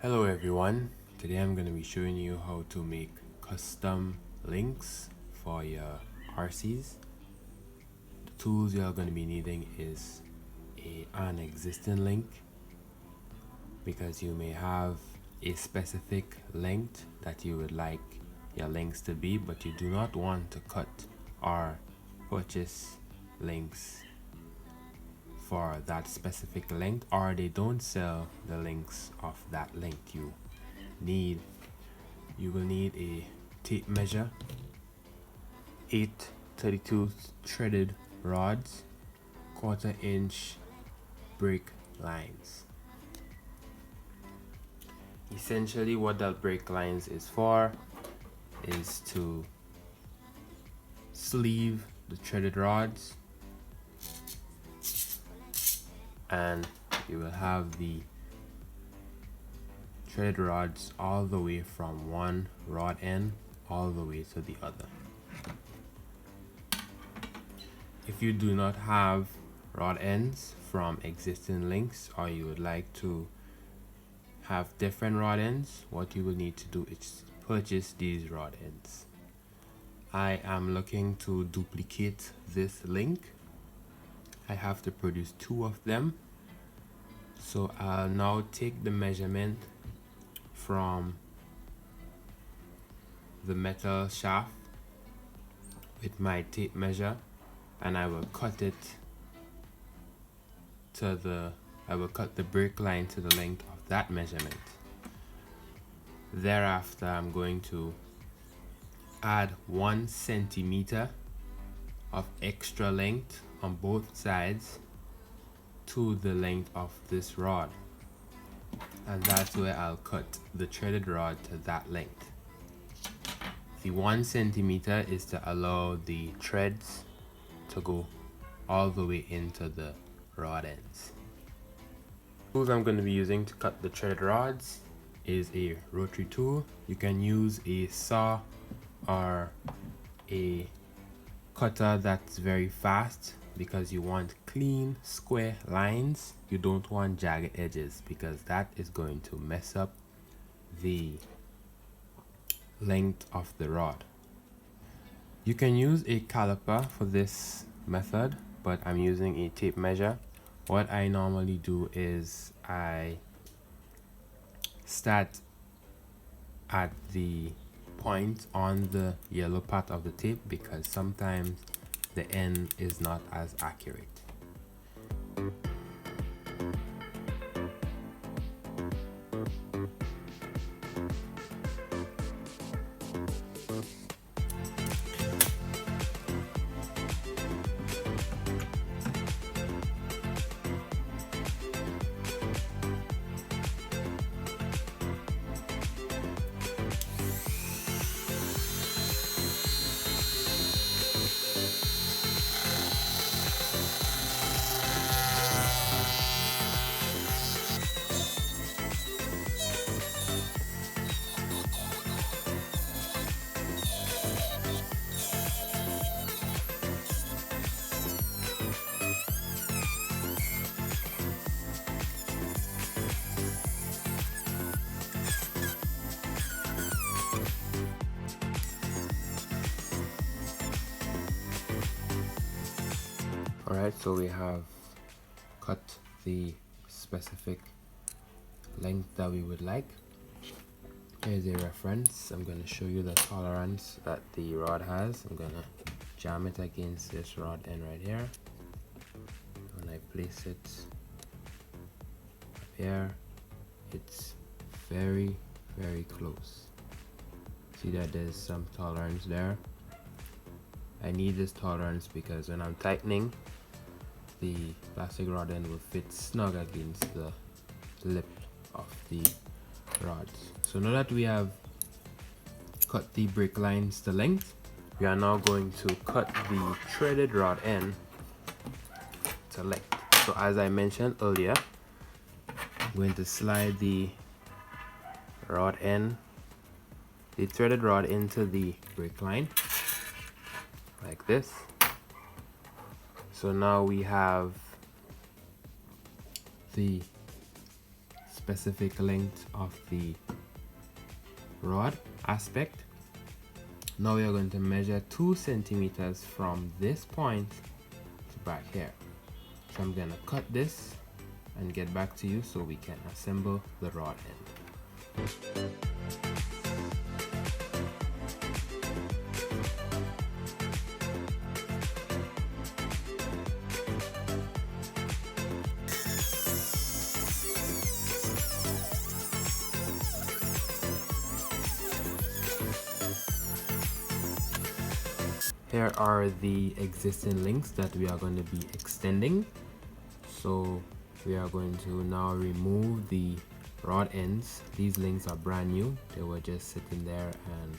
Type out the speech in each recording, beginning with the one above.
Hello everyone, today I'm going to be showing you how to make custom links for your RCs. The tools you're going to be needing is an existing link, because you may have a specific length that you would like your links to be, but you do not want to cut or purchase links for that specific length, or they don't sell the links of that length. You will need a tape measure, 8/32 threaded rods, 1/4-inch brake lines. Essentially what that brake lines is for is to sleeve the threaded rods, and you will have the threaded rods all the way from one rod end all the way to the other. If you do not have rod ends from existing links, or you would like to have different rod ends, what you will need to do is purchase these rod ends. I am looking to duplicate this link. I have to produce 2 of them, so I'll now take the measurement from the metal shaft with my tape measure, and I will cut the brake line to the length of that measurement. Thereafter, I'm going to add 1 centimeter of extra length on both sides to the length of this rod, and that's where I'll cut the threaded rod to that length. The 1 centimeter is to allow the threads to go all the way into the rod ends. The tools I'm going to be using to cut the threaded rods is a rotary tool. You can use a saw or a cutter that's very fast, because you want clean square lines. You don't want jagged edges, because that is going to mess up the length of the rod. You can use a caliper for this method, but I'm using a tape measure. What I normally do is I start at the point on the yellow part of the tape, because sometimes the end is not as accurate. Alright, so we have cut the specific length that we would like. Here's a reference. I'm going to show you the tolerance that the rod has. I'm going to jam it against this rod end right here. When I place it up here, it's very close. See that there's some tolerance there. I need this tolerance because when I'm tightening, the plastic rod end will fit snug against the lip of the rods. So now that we have cut the brake lines to length, we are now going to cut the threaded rod end to length. So as I mentioned earlier, I'm going to slide the threaded rod into the brake line like this. So now we have the specific length of the rod aspect. Now we are going to measure 2 centimeters from this point to back here. So I'm gonna cut this and get back to you so we can assemble the rod end. Here are the existing links that we are going to be extending. So we are going to now remove the rod ends. These links are brand new. They were just sitting there and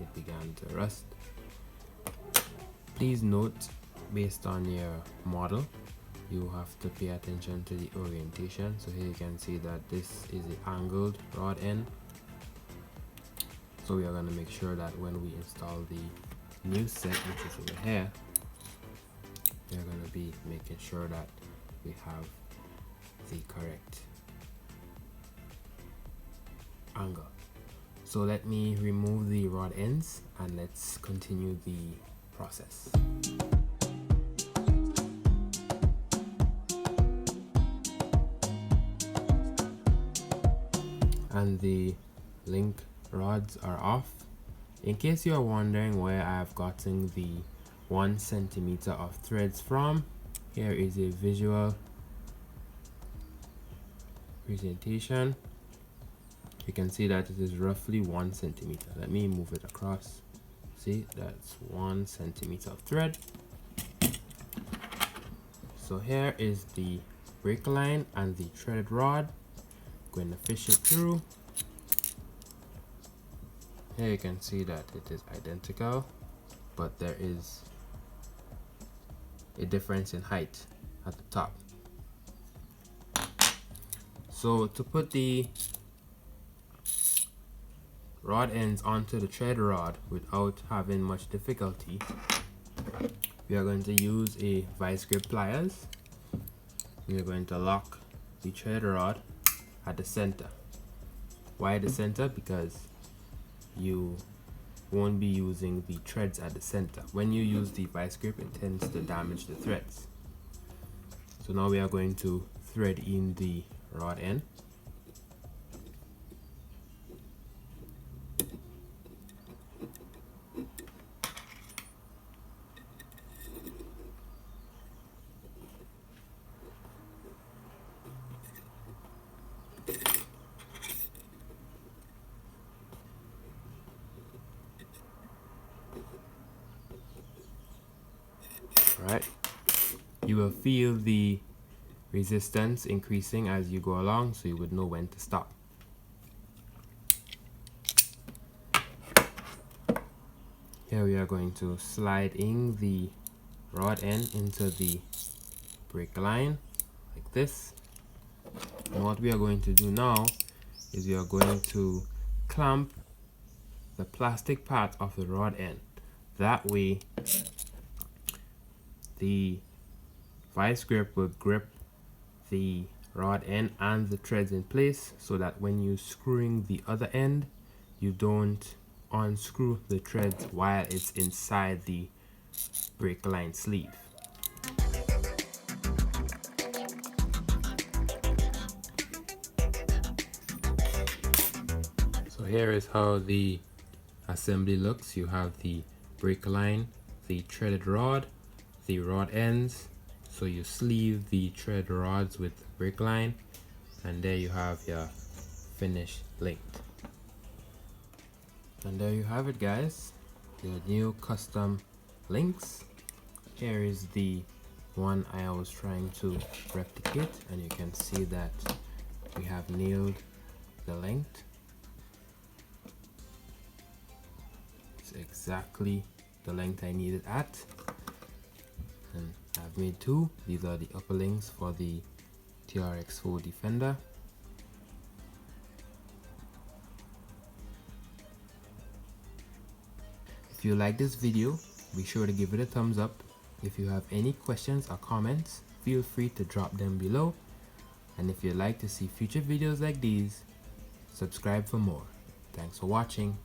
it began to rust. Please note, based on your model, you have to pay attention to the orientation. So here you can see that this is the angled rod end. So we are going to make sure that when we install the new set, which is over here, we're going to be making sure that we have the correct angle. So let me remove the rod ends and let's continue the process. And the link rods are off. In case you are wondering where I have gotten the 1 centimeter of threads from, here is a visual presentation. You can see that it is roughly 1 centimeter. Let me move it across. See, that's 1 centimeter of thread. So here is the brake line and the threaded rod. Going to fish it through. Here you can see that it is identical, but there is a difference in height at the top. So to put the rod ends onto the thread rod without having much difficulty, we are going to use a vice grip pliers. We are going to lock the thread rod at the center. Why the center? Because you won't be using the threads at the center. When you use the vice grip, it tends to damage the threads. So now we are going to thread in the rod end. Right, you will feel the resistance increasing as you go along, so you would know when to stop. Here we are going to slide in the rod end into the brake line like this. And what we are going to do now is we are going to clamp the plastic part of the rod end. That way the vice grip will grip the rod end and the threads in place, so that when you're screwing the other end, you don't unscrew the threads while it's inside the brake line sleeve. So here is how the assembly looks. You have the brake line, the threaded rod, the rod ends. So you sleeve the thread rods with the brake line, and there you have your finished length. And there you have it, guys, your new custom links. Here is the one I was trying to replicate, and you can see that we have nailed the length. It's exactly the length I needed at. And I've made 2. These are the upper links for the TRX4 Defender. If you like this video, be sure to give it a thumbs up. If you have any questions or comments, feel free to drop them below. And if you'd like to see future videos like these, subscribe for more. Thanks for watching.